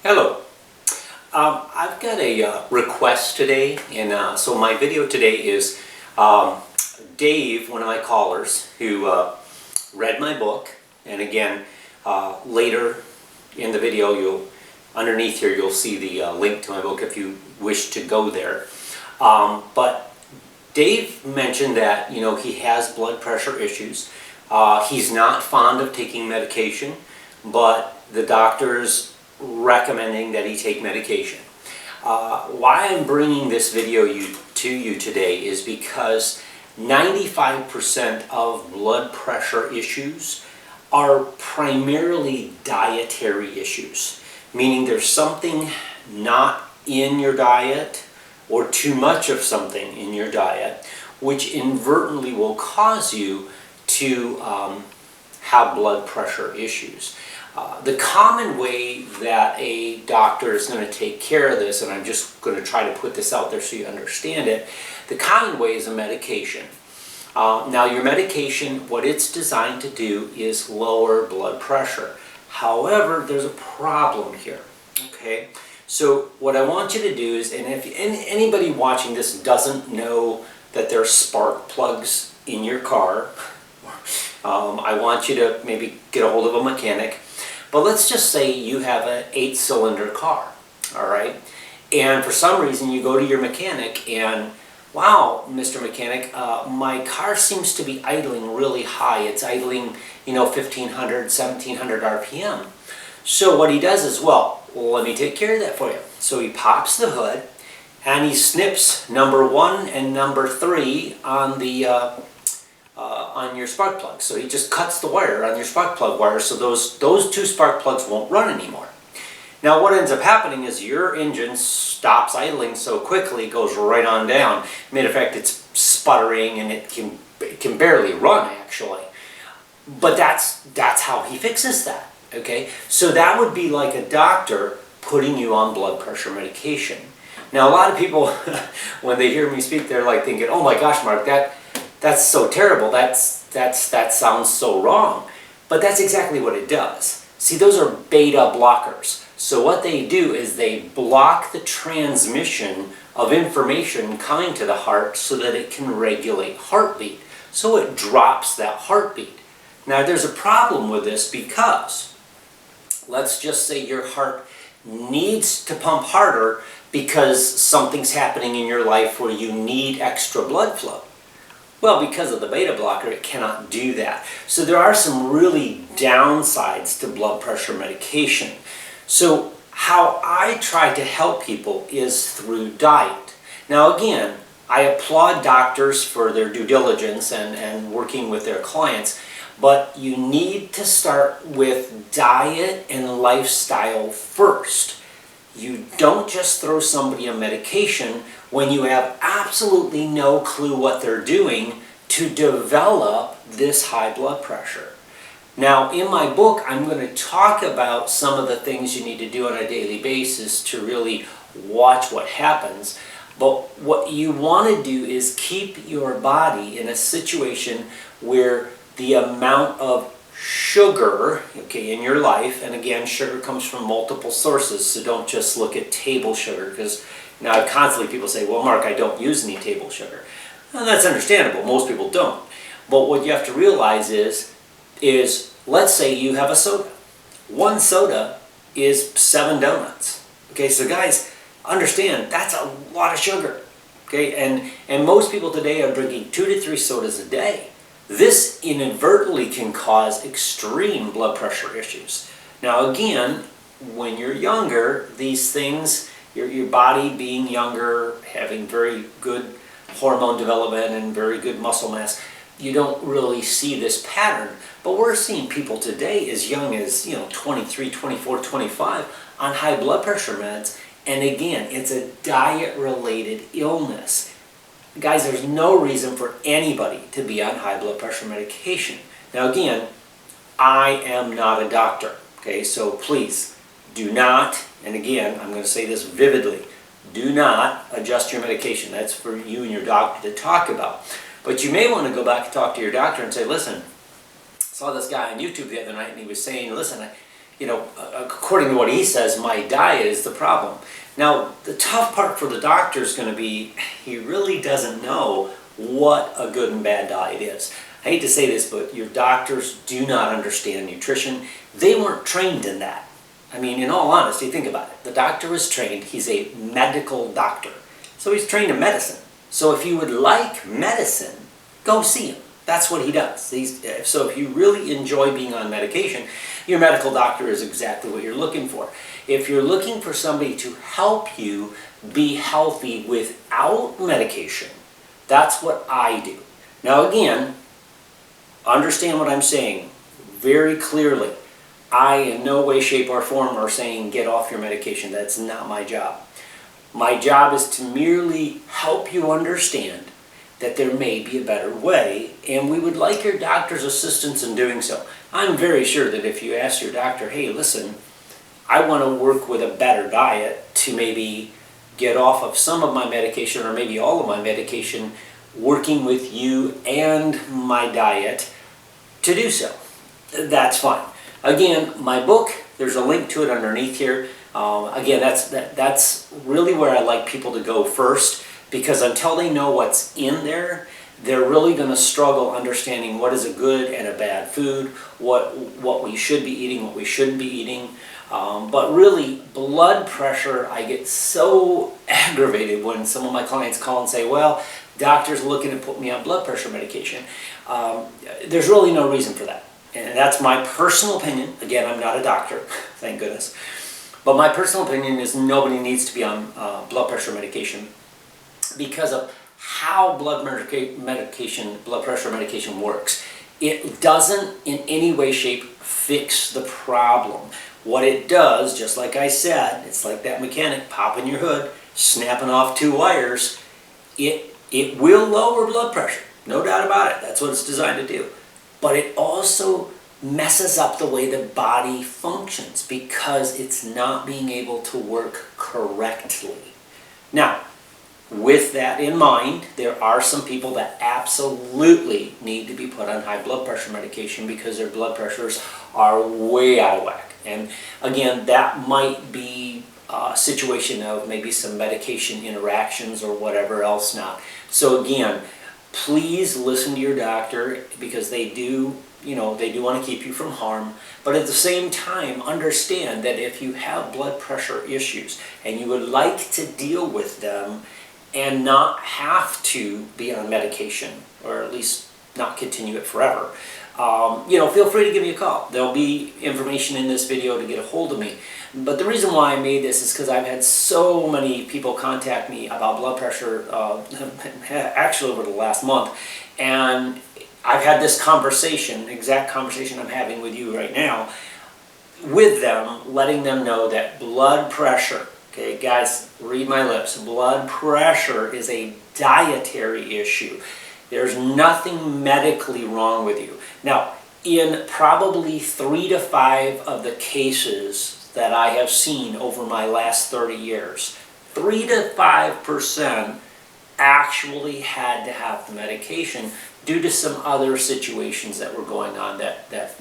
Hello. I've got a request today, and so my video today is Dave, one of my callers, who read my book. And again, later in the video, underneath here, you'll see the link to my book if you wish to go there. But Dave mentioned that he has blood pressure issues. He's not fond of taking medication, but the doctors recommending that he take medication. Why I'm bringing this video to you today is because 95% of blood pressure issues are primarily dietary issues, meaning there's something not in your diet or too much of something in your diet, which inadvertently will cause you to have blood pressure issues. The common way that a doctor is going to take care of this, and I'm just going to try to put this out there so you understand it, the common way is a medication. Now your medication, what it's designed to do is lower blood pressure. However, there's a problem here, okay? So what I want you to do is, and if anybody watching this doesn't know that there are spark plugs in your car, I want you to maybe get a hold of a mechanic. But let's just say you have an 8-cylinder car, all right? And for some reason you go to your mechanic and, wow, Mr. Mechanic, my car seems to be idling really high. It's idling, 1,500, 1,700 RPM. So what he does is, well, let me take care of that for you. So he pops the hood and he snips number 1 and number 3 on the on your spark plug. So he just cuts the wire on your spark plug wire, so those 2 spark plugs won't run anymore. Now what ends up happening is your engine stops idling so quickly, it goes right on down. Matter of fact, it's sputtering and it can barely run actually. But that's how he fixes that. Okay, so that would be like a doctor putting you on blood pressure medication. Now a lot of people, when they hear me speak, they're like thinking, "Oh my gosh, Mark, that's so terrible. That sounds so wrong." But that's exactly what it does. See, those are beta blockers. So what they do is they block the transmission of information coming to the heart so that it can regulate heartbeat. So it drops that heartbeat. Now there's a problem with this because let's just say your heart needs to pump harder because something's happening in your life where you need extra blood flow. Well, because of the beta blocker, it cannot do that. So there are some really downsides to blood pressure medication. So how I try to help people is through diet. Now again, I applaud doctors for their due diligence and working with their clients, but you need to start with diet and lifestyle first. You don't just throw somebody a medication when you have absolutely no clue what they're doing to develop this high blood pressure. Now, in my book, I'm going to talk about some of the things you need to do on a daily basis to really watch what happens. But what you want to do is keep your body in a situation where the amount of sugar, okay, in your life, and again, sugar comes from multiple sources, so don't just look at table sugar, because now constantly people say, "Well, Mark, I don't use any table sugar." Well, that's understandable. Most people don't. But what you have to realize is let's say you have a soda. 1 soda is 7 donuts. Okay, so guys, understand that's a lot of sugar. Okay, and most people today are drinking 2 to 3 sodas a day. This inadvertently can cause extreme blood pressure issues. Now again, when you're younger, these things, your body being younger, having very good hormone development and very good muscle mass, you don't really see this pattern. But we're seeing people today as young as 23, 24, 25 on high blood pressure meds. And again, it's a diet-related illness. Guys, there's no reason for anybody to be on high blood pressure medication. Now again, I am not a doctor, okay? So please do not, and again, I'm going to say this vividly, do not adjust your medication. That's for you and your doctor to talk about. But you may want to go back and talk to your doctor and say, "Listen, I saw this guy on YouTube the other night and he was saying, listen, according to what he says, my diet is the problem. Now, the tough part for the doctor is going to be, he really doesn't know what a good and bad diet is. I hate to say this, but your doctors do not understand nutrition. They weren't trained in that. I mean, in all honesty, think about it. The doctor is trained, he's a medical doctor. So he's trained in medicine. So if you would like medicine, go see him. That's what he does. So if you really enjoy being on medication, your medical doctor is exactly what you're looking for. If you're looking for somebody to help you be healthy without medication, that's what I do. Now again, understand what I'm saying very clearly. I in no way, shape, or form are saying get off your medication. That's not my job. My job is to merely help you understand that there may be a better way, and we would like your doctor's assistance in doing so. I'm very sure that if you ask your doctor, hey, listen, I want to work with a better diet to maybe get off of some of my medication or maybe all of my medication, working with you and my diet to do so, that's fine. Again, my book, there's a link to it underneath here. Again, that's really where I like people to go first, because until they know what's in there, they're really going to struggle understanding what is a good and a bad food, what we should be eating, what we shouldn't be eating. But really, blood pressure, I get so aggravated when some of my clients call and say, well, doctor's looking to put me on blood pressure medication. There's really no reason for that. And that's my personal opinion. Again, I'm not a doctor, thank goodness. But my personal opinion is nobody needs to be on blood pressure medication because of how blood pressure medication works. It doesn't in any way, shape, fix the problem. What it does, just like I said, it's like that mechanic popping your hood, snapping off two wires. It will lower blood pressure, no doubt about it. That's what it's designed to do. But it also messes up the way the body functions because it's not being able to work correctly. Now, with that in mind, there are some people that absolutely need to be put on high blood pressure medication because their blood pressures are way out of whack. And again, that might be a situation of maybe some medication interactions or whatever else not. So again, please listen to your doctor because they do want to keep you from harm. But at the same time, understand that if you have blood pressure issues and you would like to deal with them and not have to be on medication, or at least not continue it forever, feel free to give me a call. There'll be information in this video to get a hold of me. But the reason why I made this is because I've had so many people contact me about blood pressure, actually over the last month, and I've had this conversation, exact conversation I'm having with you right now, with them, letting them know that blood pressure, okay, guys, read my lips, blood pressure is a dietary issue. There's nothing medically wrong with you. Now, in probably 3 to 5 of the cases that I have seen over my last 30 years, 3 to 5% actually had to have the medication due to some other situations that were going on that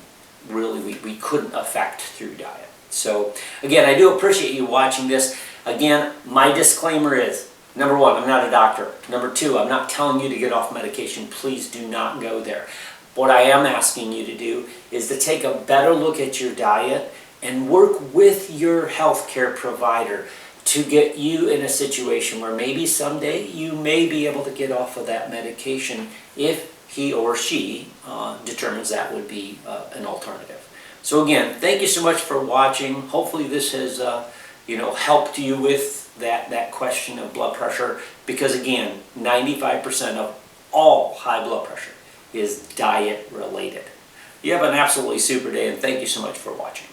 really we couldn't affect through diet. So again, I do appreciate you watching this. Again, my disclaimer is, number one, I'm not a doctor. Number two, I'm not telling you to get off medication. Please do not go there. What I am asking you to do is to take a better look at your diet and work with your healthcare provider to get you in a situation where maybe someday you may be able to get off of that medication if he or she determines that would be an alternative. So again, thank you so much for watching. Hopefully this has helped you with that question of blood pressure, because again, 95% of all high blood pressure is diet related. You have an absolutely super day, and thank you so much for watching.